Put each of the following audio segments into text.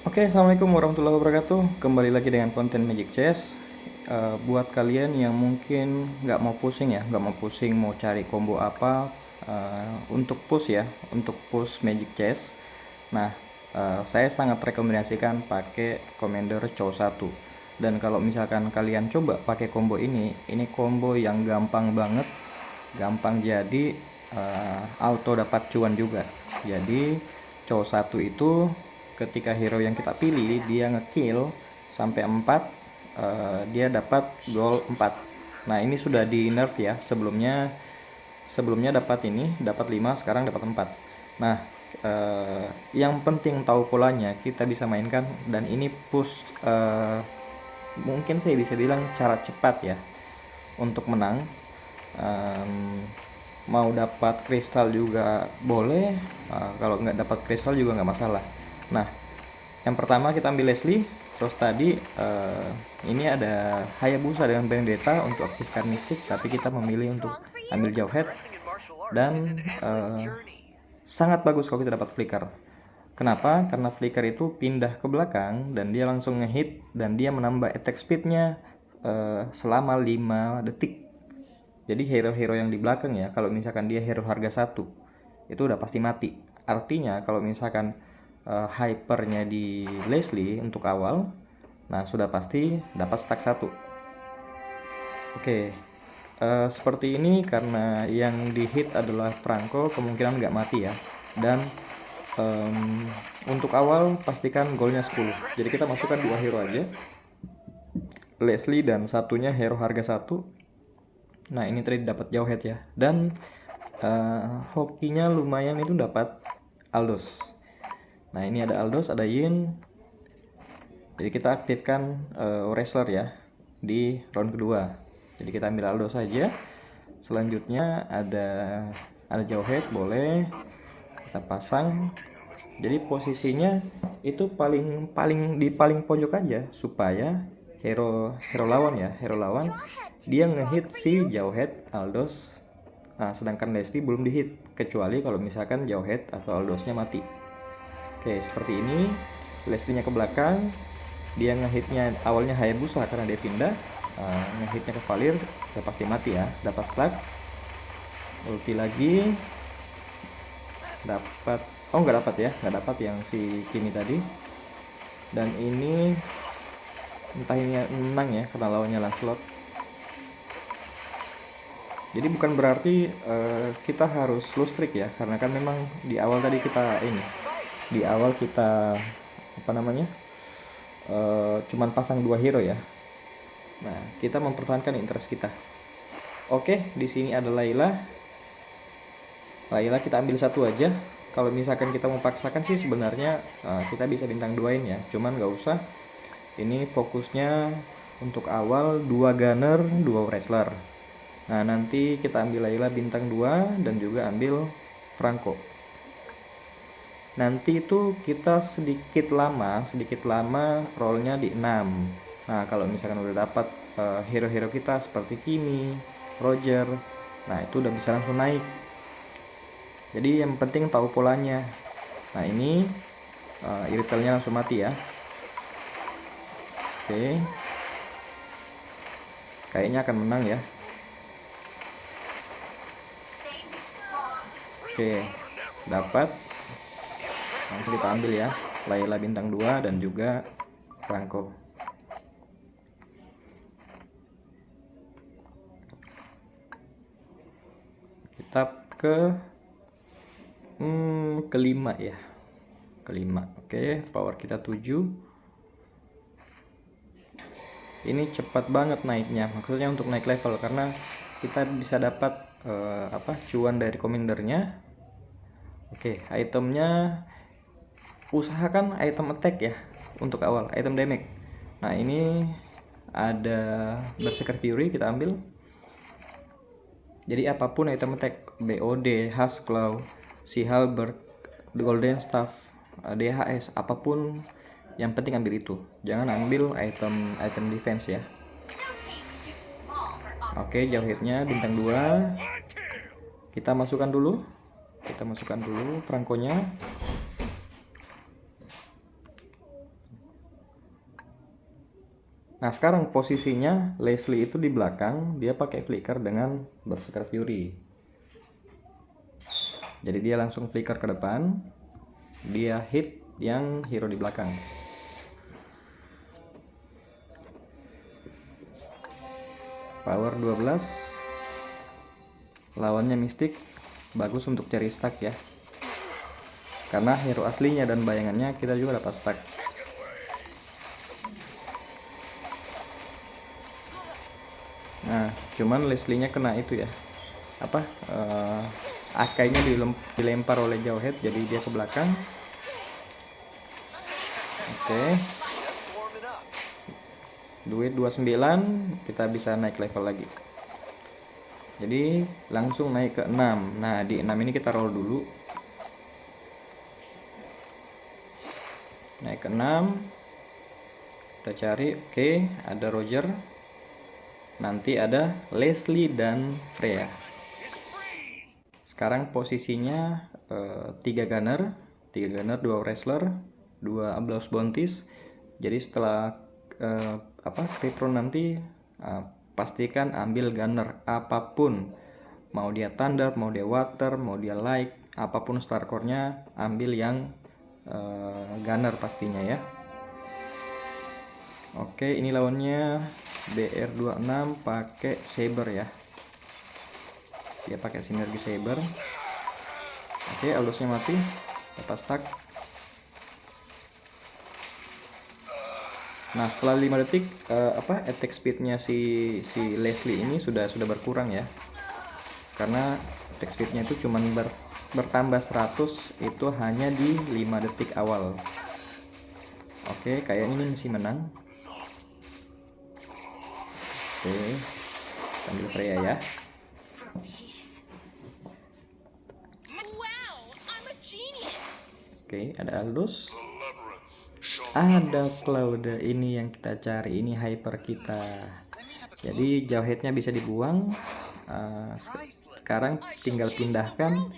Oke, assalamualaikum warahmatullahi wabarakatuh. Kembali lagi dengan konten Magic Chess. Buat kalian yang mungkin nggak mau pusing ya, nggak mau pusing mau cari combo apa untuk push ya, untuk push Magic Chess. Nah, saya sangat rekomendasikan pakai Commander Chow 1. Dan kalau misalkan kalian coba pakai combo ini combo yang gampang banget, gampang jadi auto dapat cuan juga. Jadi Chow 1 itu ketika hero yang kita pilih dia ngekill sampai 4, dia dapat gol 4. Nah, ini sudah di nerf ya. Sebelumnya dapat ini, dapat 5, sekarang dapat 4. Nah, yang penting tahu polanya, kita bisa mainkan dan ini push, mungkin saya bisa bilang cara cepat ya untuk menang. Um, Mau dapat kristal juga boleh, kalau nggak dapat kristal juga nggak masalah. Nah, yang pertama kita ambil Leslie, terus tadi ini ada Hayabusa dengan Benedetta untuk aktifkan mistik, tapi kita memilih untuk ambil jauh head dan sangat bagus kalau kita dapat flicker. Kenapa? Karena flicker itu pindah ke belakang dan dia langsung ngehit dan dia menambah attack speednya selama 5 detik. Jadi hero-hero yang di belakang ya, kalau misalkan dia hero harga 1, itu udah pasti mati. Artinya kalau misalkan hypernya di Leslie untuk awal, nah sudah pasti dapat stack 1. Oke, seperti ini karena yang di hit adalah Franco, kemungkinan nggak mati ya. Dan untuk awal pastikan golnya 10. Jadi kita masukkan 2 hero aja, Leslie dan satunya hero harga 1. Nah, ini tadi dapat jauh head ya. Dan hokinya lumayan itu dapat Aldos. Nah, ini ada Aldos, ada Yin. Jadi kita aktifkan wrestler ya di round kedua. Jadi kita ambil Aldos saja. Selanjutnya ada jauh head boleh kita pasang. Jadi posisinya itu paling pojok aja supaya hero lawan ya, hero lawan dia ngehit si jauh head Aldos. Nah, sedangkan Leslie belum dihit kecuali kalau misalkan jauh head atau Aldosnya mati. Oke, seperti ini. Leslie-nya ke belakang, dia ngehitnya awalnya Hayabusa karena dia pindah, ngehitnya ke Valir, sudah pasti mati ya, dapat stack. Ulti lagi, dapat, oh nggak dapat ya, nggak dapat yang si Kimi tadi. Dan ini entah ini menang ya karena lawannya Lancelot. Jadi bukan berarti kita harus slow streak ya, karena kan memang di awal tadi kita di awal kita apa namanya, cuman pasang 2 hero ya. Nah, kita mempertahankan interest kita. Oke, di sini ada Layla. Layla kita ambil satu aja. Kalau misalkan kita mau paksakan sih sebenarnya kita bisa bintang 2-in ya, cuman nggak usah. Ini fokusnya untuk awal 2 gunner, 2 wrestler. Nah, nanti kita ambil Layla bintang 2 dan juga ambil Franco. Nanti itu kita sedikit lama rollnya di 6. Nah, kalau misalkan udah dapat hero-hero kita seperti Kimi, Roger, nah itu udah bisa langsung naik. Jadi yang penting tahu polanya. Nah, ini iritelnya langsung mati ya. Oke, kayaknya akan menang ya. Oke, dapat. Langsung kita ambil ya, Layla bintang 2 dan juga Franco. Kita kelima ya, kelima. Oke, power kita 7. Ini cepat banget naiknya, maksudnya untuk naik level karena kita bisa dapat cuan dari komandernya. Oke, itemnya usahakan item attack ya untuk awal, item damage. Nah, ini ada Berserker Fury, kita ambil. Jadi apapun item attack, BOD, Hasclaw, si Halberd, The Golden Staff, DHS, apapun, yang penting ambil itu. Jangan ambil item defense ya. Oke, jauh hitnya bintang 2. Kita masukkan dulu Franconya. Nah, sekarang posisinya Leslie itu di belakang, dia pakai flicker dengan Berserker Fury. Jadi dia langsung flicker ke depan, dia hit yang hero di belakang. Power 12. Lawannya Mystic, bagus untuk cari stack ya. Karena hero aslinya dan bayangannya kita juga dapat stack. Nah, cuman Leslie-nya kena itu ya. Apa? Akainya dilempar oleh Jawhead, jadi dia ke belakang. Oke. Duit 29, kita bisa naik level lagi. Jadi langsung naik ke 6. Nah, di 6 ini kita roll dulu. Naik ke 6. Kita cari, oke, ada Roger. Nanti ada Leslie dan Freya. Sekarang posisinya 3 gunner, 2 wrestler, 2 Ablaus Bounties. Jadi setelah crit run nanti pastikan ambil gunner apapun. Mau dia thunder, mau dia water, mau dia light, apapun star core-nya ambil yang gunner pastinya ya. Oke, ini lawannya BR26 pakai Saber ya. Dia pakai sinergi Saber. Oke, Aldosnya mati, dapat stack. Nah, setelah 5 detik attack speednya si Leslie ini sudah berkurang ya. Karena attack speednya itu cuman bertambah 100 itu hanya di 5 detik awal. Oke, kayaknya ini masih menang. Oke, ambil Freya ya. Oke, ada Aldous, ada Cloud. Ini yang kita cari, ini hyper kita. Jadi Jawheadnya bisa dibuang. Sekarang tinggal pindahkan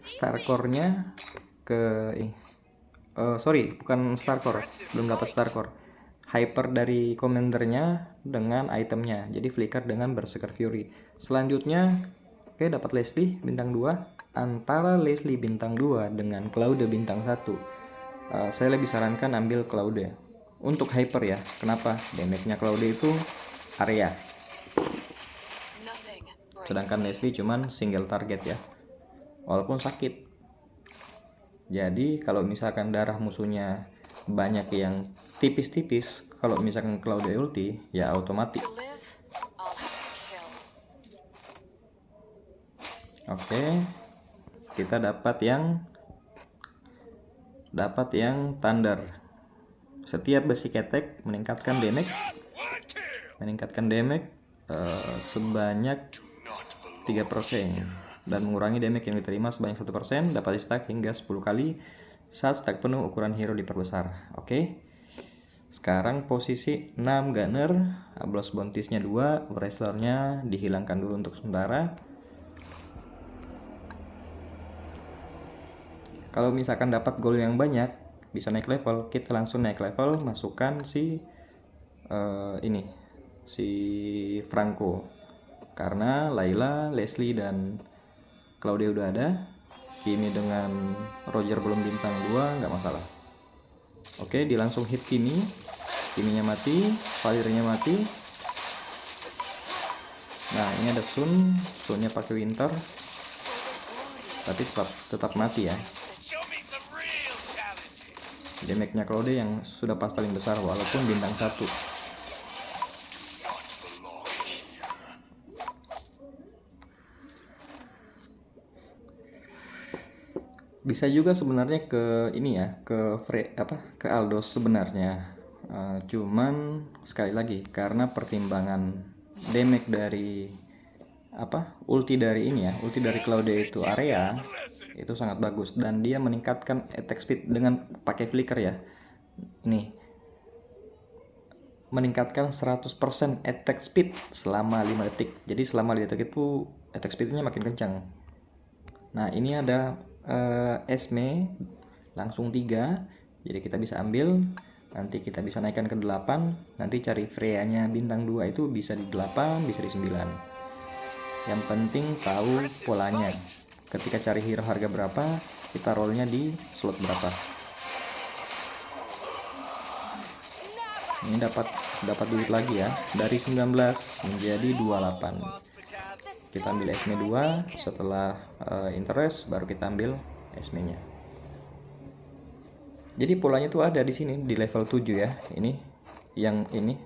star core-nya ke ini. Sorry, bukan star core, belum dapat star core. Hyper dari commandernya dengan itemnya, jadi flicker dengan Berserker Fury. Selanjutnya, oke, dapat Leslie bintang 2. Antara Leslie bintang 2 dengan Cloud bintang 1, saya lebih sarankan ambil Cloud untuk hyper ya. Kenapa? Damage-nya Cloud itu area, sedangkan Leslie cuman single target ya, walaupun sakit. Jadi kalau misalkan darah musuhnya banyak yang tipis-tipis, kalau misalkan Cloud ulti ya otomatis. Oke, kita dapat yang thunder. Setiap basic attack meningkatkan damage sebanyak 3% dan mengurangi damage yang diterima sebanyak 1%. Dapat di stack hingga 10 kali saat stack penuh, ukuran hero diperbesar. Oke. Sekarang posisi 6 gunner, Ablaus Bounties-nya 2, wrestlernya dihilangkan dulu untuk sementara. Kalau misalkan dapat gold yang banyak, bisa naik level, kita langsung naik level, masukkan si Franco. Karena Layla, Leslie dan Claudia udah ada. Kimi dengan Roger belum bintang 2, nggak masalah. Oke, dia langsung hit Kiminya mati, Valirnya mati. Nah, ini ada Sunnya pakai Winter, tapi tetap mati ya. Damage-nya Claude yang sudah pas paling besar walaupun bintang 1. Bisa juga sebenarnya ke ini ya, ke Aldous sebenarnya. Cuman sekali lagi karena pertimbangan damage dari ulti dari ini ya, ulti dari Claude itu area itu sangat bagus dan dia meningkatkan attack speed dengan pakai flicker ya. Nih, meningkatkan 100% attack speed selama 5 detik. Jadi selama 5 detik itu attack speednya makin kencang. Nah, ini ada Esme langsung 3, jadi kita bisa ambil nanti kita bisa naikkan ke 8, nanti cari Freya-nya bintang 2 itu bisa di 8, bisa di 9. Yang penting tahu polanya. Ketika cari hero harga berapa, kita rollnya di slot berapa. Ini dapat duit lagi ya, dari 19 menjadi 28. Kita ambil SME 2, setelah interest baru kita ambil SME-nya. Jadi polanya tuh ada di sini di level 7 ya. Ini yang ini.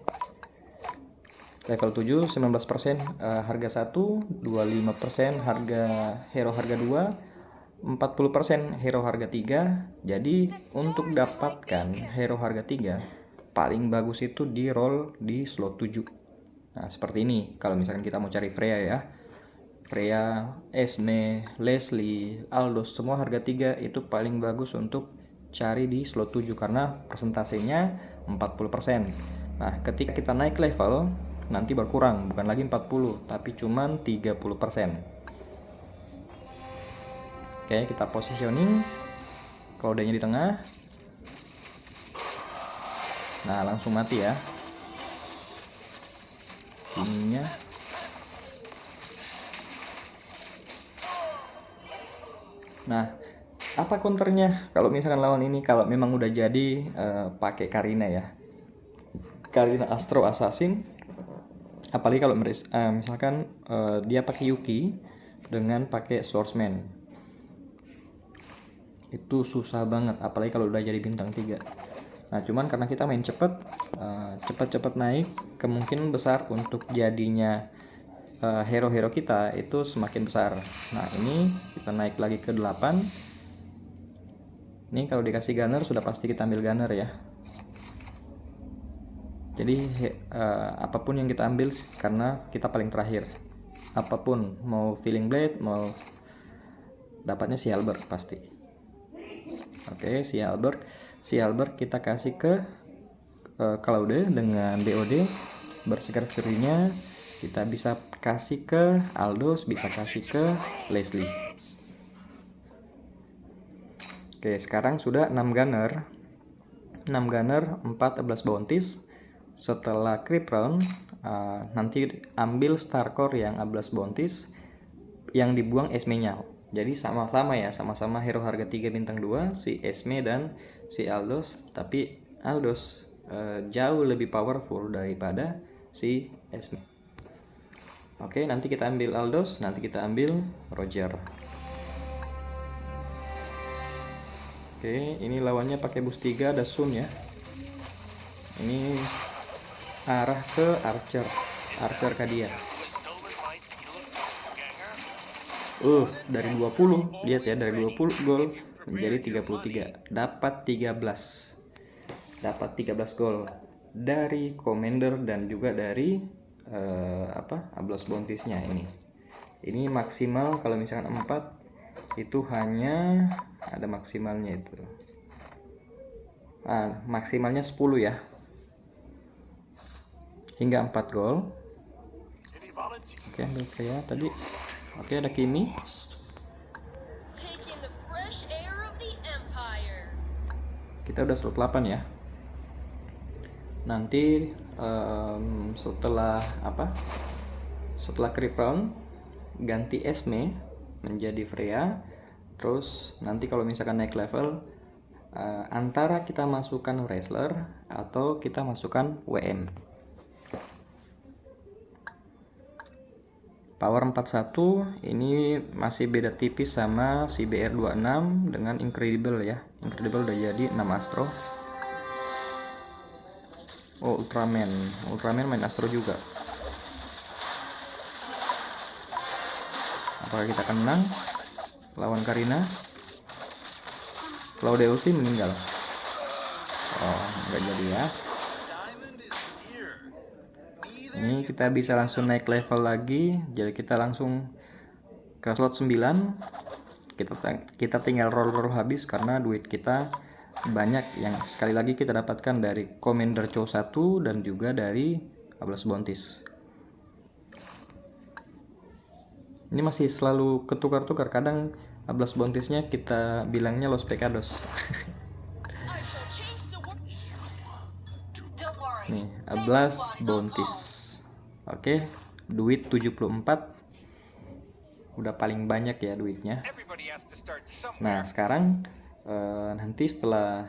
Level 7 19%, harga 1, 25% harga hero harga 2, 40% hero harga 3. Jadi untuk dapatkan hero harga 3 paling bagus itu di roll di slot 7. Nah, seperti ini. Kalau misalkan kita mau cari Freya ya. Freya, Esme, Leslie, Aldous, semua harga 3 itu paling bagus untuk cari di slot 7 karena persentasenya 40%. Nah, ketika kita naik level nanti berkurang, bukan lagi 40 tapi cuman 30%. Oke, kita positioning Claudia di tengah. Nah, langsung mati ya ininya. Nah, apa counternya kalau misalkan lawan ini? Kalau memang udah jadi pakai Karina ya, Karina Astro Assassin. Apalagi kalau misalkan dia pakai Yuki dengan pakai Swordsman, itu susah banget. Apalagi kalau udah jadi bintang 3. Nah, cuman karena kita main cepet naik, kemungkinan besar untuk jadinya hero-hero kita itu semakin besar. Nah, ini kita naik lagi ke 8. Ini kalau dikasih gunner sudah pasti kita ambil gunner ya. Jadi apapun yang kita ambil karena kita paling terakhir. Apapun, mau Feeling Blade, mau dapatnya si Albert pasti. Oke, si Albert kita kasih ke Claude dengan BOD. Berseker Fury-nya kita bisa kasih ke Aldous, bisa kasih ke Leslie. Oke, sekarang sudah 6 gunner, 14 bounties. Setelah creep round, nanti ambil star core yang 14 bounties, yang dibuang Esme-nya. Jadi sama-sama ya, sama-sama hero harga 3 bintang 2, si Esme dan si Aldous. Tapi Aldous jauh lebih powerful daripada si Esme. Oke, nanti kita ambil Aldous, nanti kita ambil Roger. Oke, ini lawannya pakai boost 3, ada Sun ya. Ini arah ke Archer Kadia. Dari 20, lihat ya, dari 20 gol menjadi 33, dapat 13 gol dari Commander dan juga dari 14 bounties-nya ini. Ini maksimal kalau misalkan 4 itu hanya ada maksimalnya itu. Maksimalnya 10 ya. Hingga 4 gol. Oke, ambil Freya tadi. Oke, ada Kimi. Kita udah slot 8 ya. Nanti setelah creep round ganti Esme menjadi Freya. Terus nanti kalau misalkan naik level antara kita masukkan wrestler atau kita masukkan WM. Power 41 ini masih beda tipis sama si BR26 dengan Incredible ya. Incredible udah jadi 6 Astro. Ultraman main Astro juga. Apakah kita akan menang lawan Karina? Claude ulti meninggal. Nggak jadi ya. Ini kita bisa langsung naik level lagi. Jadi kita langsung ke slot 9. Kita tinggal roll habis karena duit kita banyak yang sekali lagi kita dapatkan dari Commander Chow 1 dan juga dari 15 bounties. Ini masih selalu ketukar-tukar, kadang 15 bountiesnya kita bilangnya Los Pecados. Nih, Ablas Bounties. Oke, duit 74. Udah paling banyak ya duitnya. Nah, sekarang nanti setelah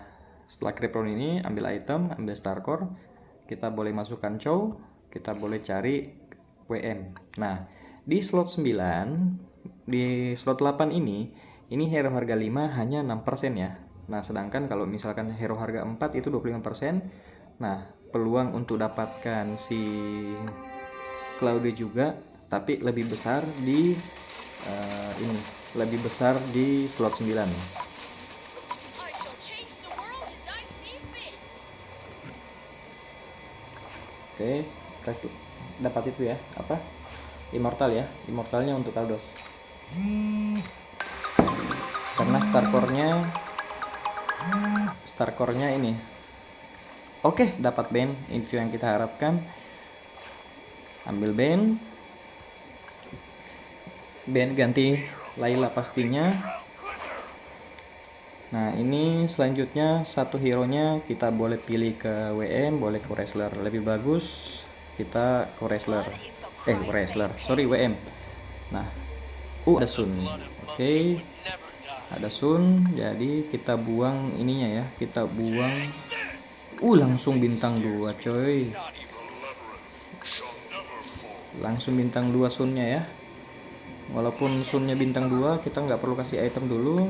Cryptron ini ambil item, ambil star core, kita boleh masukkan chow, kita boleh cari WM. Nah, di slot 9, di slot 8 ini hero harga 5 hanya 6% ya. Nah, sedangkan kalau misalkan hero harga 4 itu 25%. Nah, peluang untuk dapatkan si Cloud juga, tapi lebih besar di ini, lebih besar di slot 9. Oke, dapat itu ya, apa? Immortal ya, immortalnya untuk Aldos. Karena star core-nya ini. Oke, dapat band, itu yang kita harapkan. Ambil band ganti Layla pastinya. Nah, ini selanjutnya satu hero nya kita boleh pilih ke WM, boleh ke wrestler. Lebih bagus kita ke wrestler. Sorry, WM. Nah, ada Sun. Oke, ada Sun. Jadi kita buang ininya ya, kita buang. Langsung bintang 2 coy. Langsung bintang 2 Sunnya ya. Walaupun Sunnya bintang 2, kita nggak perlu kasih item dulu.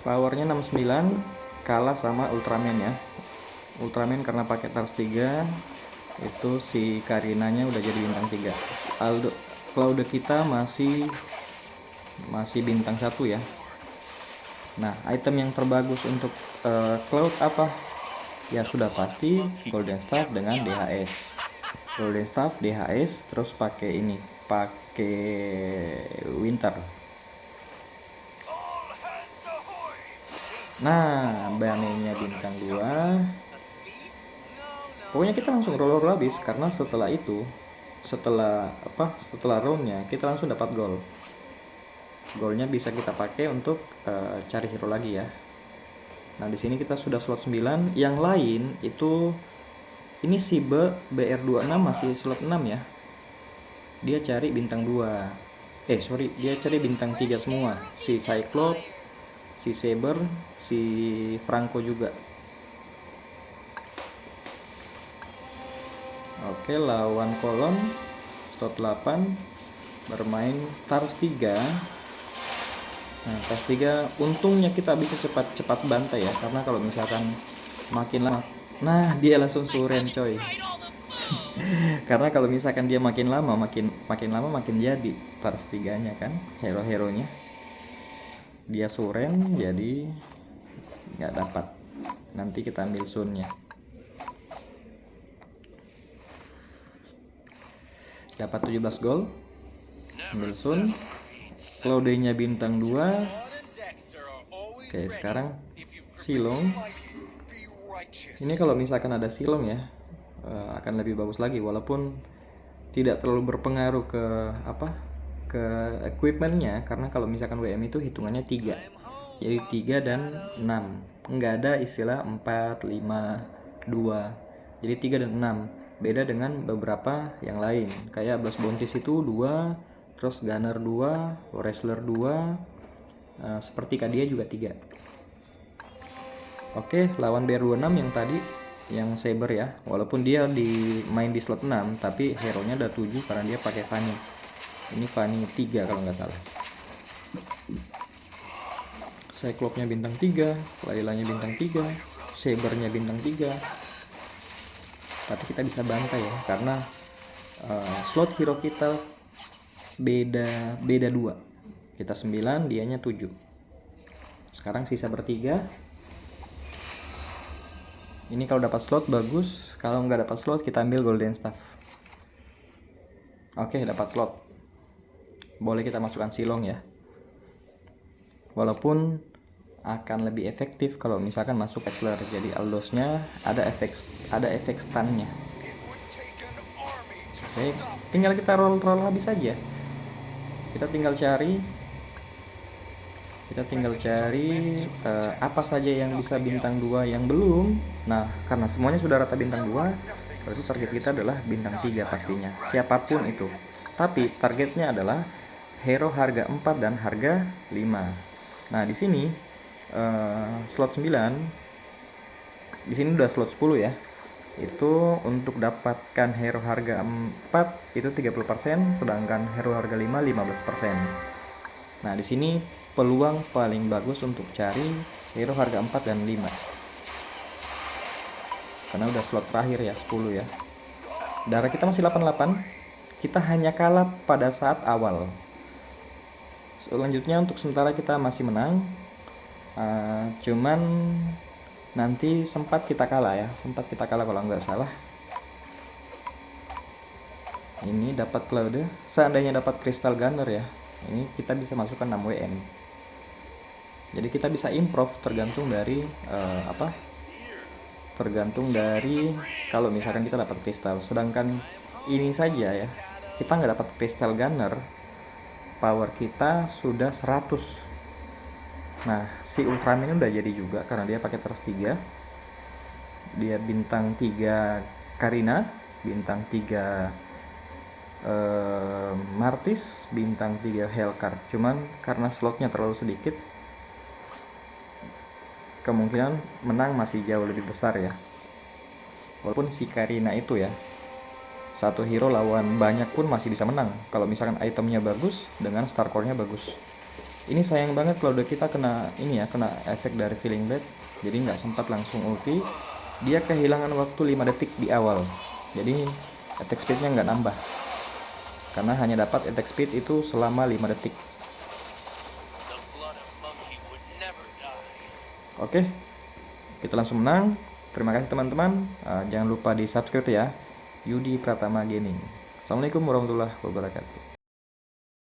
Powernya 69, kalah sama Ultraman ya. Ultraman karena pakai Tars 3, itu si Karinanya udah jadi bintang 3. Cloud kita masih bintang 1 ya. Nah, item yang terbagus untuk Cloud apa? Ya sudah pasti Golden Staff dengan DHS. Golden Staff, DHS, terus pakai ini, pakai Winter. Nah, Banenya bintang 2. Pokoknya kita langsung roll habis, karena setelah itu, setelah roundnya kita langsung dapat gol. Golnya bisa kita pakai untuk cari hero lagi ya. Nah, di sini kita sudah slot 9. Yang lain itu ini si BR26 masih slot 6 ya. Dia cari bintang 2. Dia cari bintang 3 semua. Si Cyclops, si Saber, si Franco juga. Oke, lawan kolom slot 8 bermain Tars 3. Nah, Tars 3 untungnya kita bisa cepat bantai ya, karena kalau misalkan makin lama, nah dia langsung suren coy. Karena kalau misalkan dia makin lama makin jadi Tars 3-nya kan, hero-heronya. Dia suren jadi nggak dapat. Nanti kita ambil Sunnya. Dapat 17 gol. Ambil Sun. Cloud-nya bintang 2. Oke, sekarang Silong. Ini kalau misalkan ada Silong ya, akan lebih bagus lagi, walaupun tidak terlalu berpengaruh ke equipmentnya, karena kalau misalkan WM itu hitungannya 3, jadi 3 dan 6, nggak ada istilah 4, 5, 2, jadi 3 dan 6. Beda dengan beberapa yang lain, kayak Blast Bounties itu 2, terus Gunner 2, Wrestler 2, seperti Kadia juga 3. Oke, lawan BR26 yang tadi, yang Saber ya, walaupun dia main di slot 6, tapi hero nya ada 7 karena dia pakai Fanny. Ini Fanny 3 kalau nggak salah. Cyclops-nya bintang 3, Lailanya bintang 3, Saber-nya bintang 3. Tapi kita bisa bantai ya, karena slot hero kita beda 2. Kita 9, dianya 7. Sekarang sisa bertiga. Ini kalau dapat slot bagus, kalau nggak dapat slot kita ambil Golden Staff. Oke, dapat slot. Boleh kita masukkan Silong ya. Walaupun akan lebih efektif kalau misalkan masuk wrestler. Jadi Aldosnya ada efek stunnya. Oke, tinggal kita roll habis saja. Kita tinggal cari apa saja yang bisa bintang 2 yang belum. Nah, karena semuanya sudah rata bintang 2, berarti target kita adalah bintang 3 pastinya, siapapun itu. Tapi targetnya adalah hero harga 4 dan harga 5. Nah, di sini slot 9, di sini udah slot 10 ya. Itu untuk dapatkan hero harga 4 itu 30%, sedangkan hero harga 5 15%. Nah, di sini peluang paling bagus untuk cari hero harga 4 dan 5. Karena udah slot terakhir ya, 10 ya. Darah kita masih 88. Kita hanya kalah pada saat awal. Selanjutnya untuk sementara kita masih menang. Cuman nanti sempat kita kalah kalau nggak salah. Ini dapat Cloud. Seandainya dapat Crystal Gunner ya, ini kita bisa masukkan 6 WM. Jadi kita bisa improve tergantung dari tergantung dari kalau misalkan kita dapat kristal. Sedangkan ini saja ya, kita nggak dapat Crystal Gunner, power kita sudah 100. Nah, si Ultraman udah jadi juga karena dia pakai terus 3. Dia bintang 3 Karina, bintang 3 Martis, bintang 3 Hellcard. Cuman karena slotnya terlalu sedikit, kemungkinan menang masih jauh lebih besar ya. Walaupun si Karina itu ya, satu hero lawan banyak pun masih bisa menang kalau misalkan itemnya bagus dengan star core-nya bagus. Ini sayang banget kalau udah kita kena ini ya, kena efek dari Feeling Bad, jadi nggak sempat langsung ulti. Dia kehilangan waktu 5 detik di awal, jadi attack speednya nggak nambah karena hanya dapat attack speed itu selama 5 detik. Oke, kita langsung menang. Terima kasih teman-teman. Jangan lupa di subscribe ya. Yudi Pratama Gaming. Assalamualaikum warahmatullahi wabarakatuh.